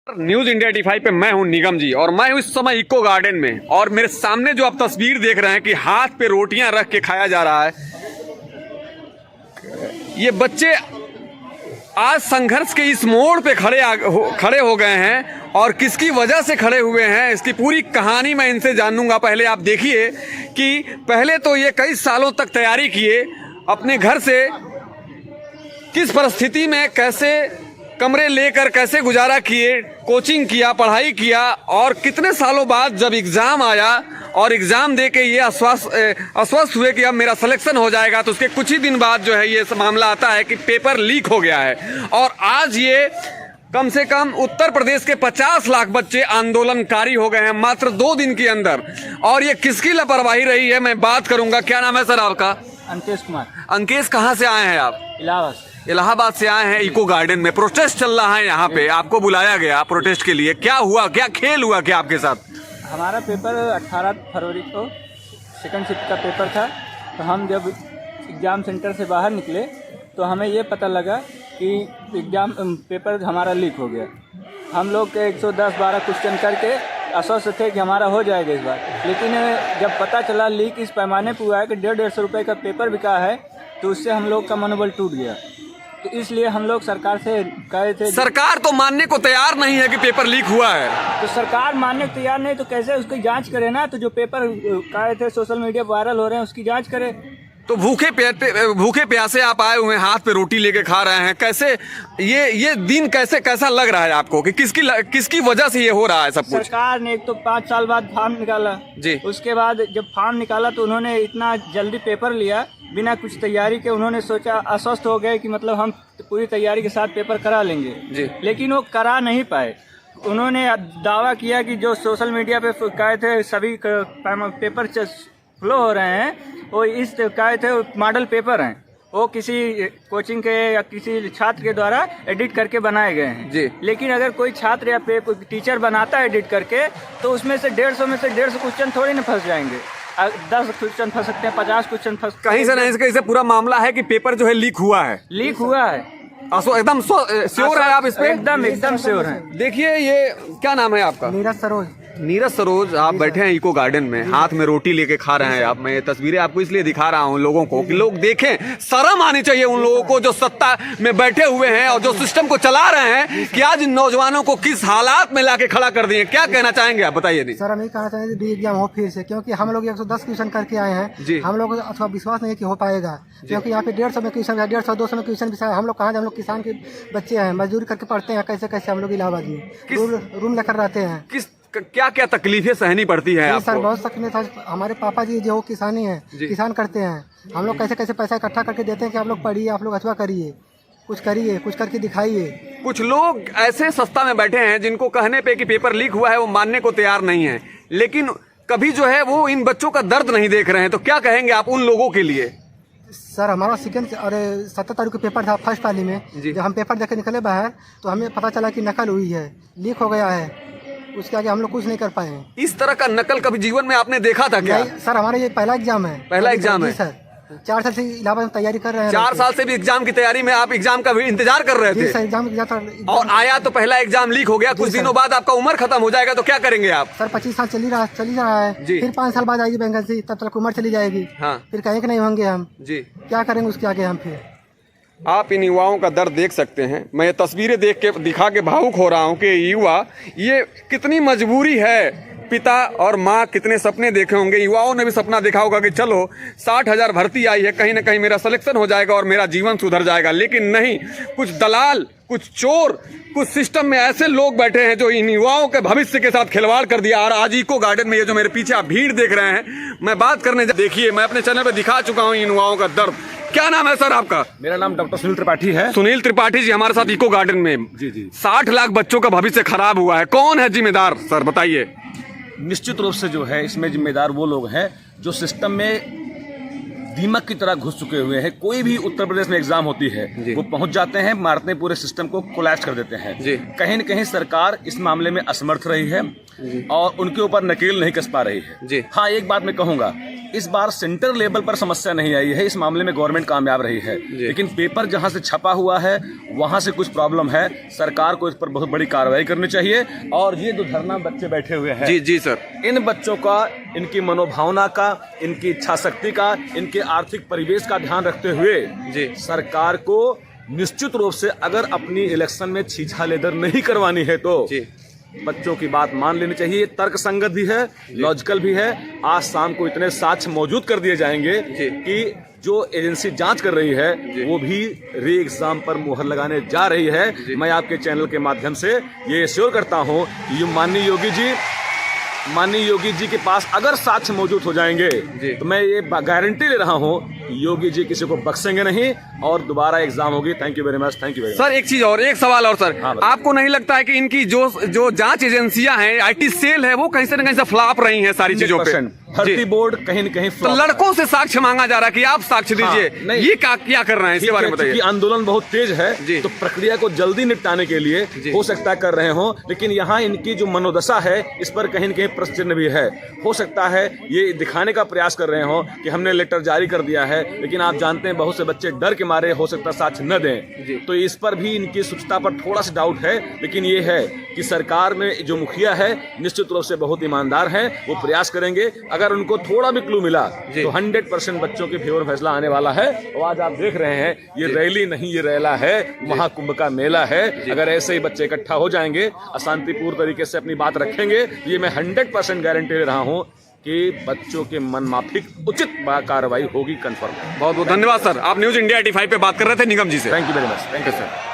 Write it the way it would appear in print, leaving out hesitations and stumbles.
News India 85 पे मैं हूं निगम जी और मैं हूं इस समय इको गार्डन में। और मेरे सामने जो आप तस्वीर देख रहे हैं कि हाथ पे रोटियां रख के खाया जा रहा है, ये बच्चे आज संघर्ष के इस मोड़ पे खड़े हो गए हैं। और किसकी वजह से खड़े हुए हैं इसकी पूरी कहानी मैं इनसे जानूंगा। पहले आप देखिए कि पहले तो ये कई सालों तक तैयारी किए, अपने घर से किस परिस्थिति में कैसे कमरे लेकर कैसे गुजारा किए, कोचिंग किया, पढ़ाई किया, और कितने सालों बाद जब एग्ज़ाम आया और एग्ज़ाम दे के ये आश्वस्त हुए कि अब मेरा सिलेक्शन हो जाएगा, तो उसके कुछ ही दिन बाद जो है ये मामला आता है कि पेपर लीक हो गया है। और आज ये कम से कम उत्तर प्रदेश के 50 लाख बच्चे आंदोलनकारी हो गए हैं मात्र 2 दिन के अंदर। और ये किसकी लापरवाही रही है मैं बात करूंगा। क्या नाम है सर आपका? अंकेश कुमार। अंकेश, कहाँ से आए हैं आप? इलाहाबाद से आए हैं। इको गार्डन में प्रोटेस्ट चल रहा है, यहाँ पे आपको बुलाया गया प्रोटेस्ट के लिए। क्या हुआ, क्या खेल हुआ क्या आपके साथ? हमारा पेपर 18 फरवरी को सेकंड शिफ्ट का पेपर था। तो हम जब एग्ज़ाम सेंटर से बाहर निकले तो हमें ये पता लगा कि एग्ज़ाम पेपर हमारा लीक हो गया। हम लोग के 110-12 क्वेश्चन करके आश्वस्त थे कि हमारा हो जाएगा इस बार, लेकिन जब पता चला लीक इस पैमाने पर हुआ है कि 150 रुपये का पेपर बिका है, तो उससे हम लोग का मनोबल टूट गया। तो इसलिए हम लोग सरकार से कहे थे। सरकार तो मानने को तैयार नहीं है कि पेपर लीक हुआ है। तो सरकार मानने को तैयार नहीं तो कैसे उसकी जांच करे ना। तो जो पेपर कहे थे सोशल मीडिया वायरल हो रहे हैं उसकी जांच करे। तो भूखे प्यासे आप आए हुए हैं, हाथ पे रोटी लेके खा रहे हैं। कैसे ये दिन कैसा लग रहा है आपको कि किसकी वजह से ये हो रहा है सब कुछ? सरकार ने एक तो 5 साल बाद फॉर्म निकाला जी। उसके बाद जब फॉर्म निकाला तो उन्होंने इतना जल्दी पेपर लिया बिना कुछ तैयारी के। उन्होंने सोचा, आश्वस्त हो गए कि मतलब हम पूरी तैयारी के साथ पेपर करा लेंगे जी। लेकिन वो करा नहीं पाए। उन्होंने दावा किया कि जो सोशल मीडिया पे कहे थे सभी पेपर फ्लो हो रहे हैं वो इस कहे थे मॉडल पेपर हैं, वो किसी कोचिंग के या किसी छात्र के द्वारा एडिट करके बनाए गए हैं जी। लेकिन अगर कोई छात्र या टीचर बनाता है एडिट करके तो उसमें से 150 में से 150 क्वेश्श्चन थोड़ी ना फंस जाएंगे। 10 क्वेश्चन फंस सकते हैं, 50 क्वेश्चन फंस कहीं से नहीं। इसका पूरा मामला है कि पेपर जो है लीक हुआ है। एकदम श्योर है आप इस पे? एकदम श्योर है। देखिए, ये क्या नाम है आपका? नीरज सरोज। आप बैठे हैं इको गार्डन में, हाथ में रोटी लेके खा रहे हैं आप। मैं ये तस्वीरें आपको इसलिए दिखा रहा हूं लोगों को कि लोग देखें। शर्म आनी चाहिए उन लोगों को जो सत्ता में बैठे हुए हैं और जो सिस्टम को चला रहे हैं कि आज इन नौजवानों को किस हालात में लाके खड़ा कर दिए। क्या कहना चाहेंगे आप, बताइए। सर, हम ये कहना चाहेंगे डी एग्जाम हो फिर से, क्योंकि हम लोग 110 क्वेश्चन करके आए हैं। हम लोग अथवा विश्वास नहीं कि हो पाएगा, क्योंकि यहाँ पे 150 में क्वेश्चन है, 150-200 में क्वेश्चन भी। हम लोग कहाँ, हम लोग किसान के बच्चे हैं, मजदूरी करके पढ़ते हैं। कैसे हम लोग इलाहाबाद में रूम लेकर रहते हैं। क्या तकलीफें सहनी पड़ती है आपको? सर, बहुत तकलीफ है। हमारे पापा जी जो किसानी है, किसान करते हैं। हम लोग कैसे पैसा इकट्ठा करके देते हैं कि आप लोग पढ़िए, आप लोग अथवा करिए, कुछ करिए, कुछ करके दिखाइए। कुछ लोग ऐसे सत्ता में बैठे हैं जिनको कहने पे कि पेपर लीक हुआ है वो मानने को तैयार नहीं है, लेकिन कभी जो है वो इन बच्चों का दर्द नहीं देख रहे हैं। तो क्या कहेंगे आप उन लोगों के लिए? सर, हमारा सेकंड और 17 तारीख को पेपर था फर्स्ट वाली में। जब हम पेपर देकर निकले बाहर तो हमें पता चला कि नकल हुई है, लीक हो गया है। उसके आगे हम लोग कुछ नहीं कर पाए। इस तरह का नकल कभी जीवन में आपने देखा था क्या? सर, हमारा ये पहला एग्जाम है। पहला एग्जाम है सर। 4 साल से इलाहाबाद में तैयारी कर रहे हैं। 4 साल से भी एग्जाम की तैयारी में आप एग्जाम का भी इंतजार कर रहे थे? सर, एग्जाम और आया तो पहला एग्जाम लीक हो गया। कुछ दिनों बाद आपका उम्र खत्म हो जाएगा, तो क्या करेंगे आप? सर, 25 साल चली रहा है। फिर 5 साल बाद आएगी वैकेंसी, तब तक उम्र चली जाएगी। हाँ। फिर कहीं कि नहीं होंगे हम जी। क्या करेंगे उसके आगे हम? फिर आप इन युवाओं का दर्द देख सकते हैं। मैं ये तस्वीरें दिखा के भावुक हो रहा हूँ कि युवा, ये कितनी मजबूरी है। पिता और माँ कितने सपने देखे होंगे। युवाओं ने भी सपना देखा होगा कि चलो 60,000 भर्ती आई है, कहीं ना कहीं मेरा सिलेक्शन हो जाएगा और मेरा जीवन सुधर जाएगा। लेकिन नहीं, कुछ दलाल, कुछ चोर, कुछ सिस्टम में ऐसे लोग बैठे हैं जो इन युवाओं के भविष्य के साथ खिलवाड़ कर दिया। और आज इको गार्डन में ये जो मेरे पीछे आप भीड़ देख रहे हैं, मैं बात करने देखिए, मैं अपने चैनल पे दिखा चुका हूँ इन युवाओं का दर्द। क्या नाम है सर आपका? मेरा नाम डॉक्टर सुनील त्रिपाठी है। सुनील त्रिपाठी जी हमारे साथ इको गार्डन में। जी। 60 लाख बच्चों का भविष्य खराब हुआ है, कौन है जिम्मेदार सर, बताइए। निश्चित रूप से जो है इसमें जिम्मेदार वो लोग हैं जो सिस्टम में दीमक की तरह घुस चुके हुए हैं। कोई भी उत्तर प्रदेश में एग्जाम होती है वो पहुंच जाते हैं, मारते हैं, पूरे सिस्टम को कोलैप्स कर देते हैं। कहीं न कहीं सरकार इस मामले में असमर्थ रही है और उनके ऊपर नकेल नहीं कस पा रही है। हाँ, एक बात मैं कहूंगा इस बार सेंटर लेवल पर समस्या नहीं आई है, इस मामले में गवर्नमेंट कामयाब रही है। लेकिन पेपर जहां से छपा हुआ है वहां से कुछ प्रॉब्लम है, सरकार को इस पर बहुत बड़ी कार्रवाई करनी चाहिए। और ये जो धरना बच्चे बैठे हुए हैं, जी जी सर, इन बच्चों का, इनकी मनोभावना का, इनकी इच्छा शक्ति का, इनके आर्थिक परिवेश का ध्यान रखते हुए जी सरकार को निश्चित रूप से अगर अपनी इलेक्शन में छीछा-लेदर नहीं करवानी है तो जी बच्चों की बात मान लेनी चाहिए। तर्क संगत भी है, लॉजिकल भी है। आज शाम को इतने साक्ष्य मौजूद कर दिए जाएंगे कि जो एजेंसी जांच कर रही है वो भी री एग्जाम पर मुहर लगाने जा रही है। मैं आपके चैनल के माध्यम से ये श्योर करता हूं कि माननीय योगी जी के पास अगर साक्ष्य मौजूद हो जाएंगे तो मैं ये गारंटी ले रहा हूं कि योगी जी किसी को बख्शेंगे नहीं और दोबारा एग्जाम होगी। Thank you very much. Thank you very much. Sir एक चीज और, एक सवाल और सर, हाँ, आपको नहीं लगता है कि इनकी जो जांच एजेंसियां हैं, आईटी सेल है, वो कहीं से न कहीं से फ्लॉप रही हैं सारी चीजों पे? भर्ती बोर्ड कहीं न कहीं तो लड़कों से साक्ष्य मांगा जा रहा है कि आप साक्ष्य दीजिए, नहीं, ये क्या कर रहे हैं, इसके बारे में बताइए। आंदोलन बहुत तेज है तो प्रक्रिया को जल्दी निपटाने के लिए हो सकता है कर रहे हो, लेकिन यहाँ इनकी जो मनोदशा है इस पर कहीं न कहीं प्रश्न चिन्ह भी है। हो सकता है ये दिखाने का प्रयास कर रहे हो कि हमने लेटर जारी कर दिया है, लेकिन आप जानते हैं बहुत से बच्चे डर के मारे हो सकता है साक्ष्य न दें, तो इस पर भी इनकी शुद्धता पर थोड़ा सा डाउट है। लेकिन ये है कि सरकार में जो मुखिया है निश्चित रूप से बहुत ईमानदार है, वो प्रयास करेंगे। अगर उनको थोड़ा भी क्लू मिला तो 100% बच्चों के फेवर फैसला आने वाला है। और आज आप देख रहे हैं ये रैली नहीं, ये रैला है, महाकुंभ का मेला है। अगर ऐसे ही बच्चे इकट्ठा हो जाएंगे, अशांतिपूर्ण तरीके से अपनी बात रखेंगे, ये मैं 100% गारंटी दे रहा हूं कि बच्चों के मन माफिक उचित कार्रवाई होगी, कंफर्म। बहुत बहुत धन्यवाद सर, आप न्यूज इंडिया 85 पे बात कर रहे थे निगम जी से। Thank you very much. Thank you sir.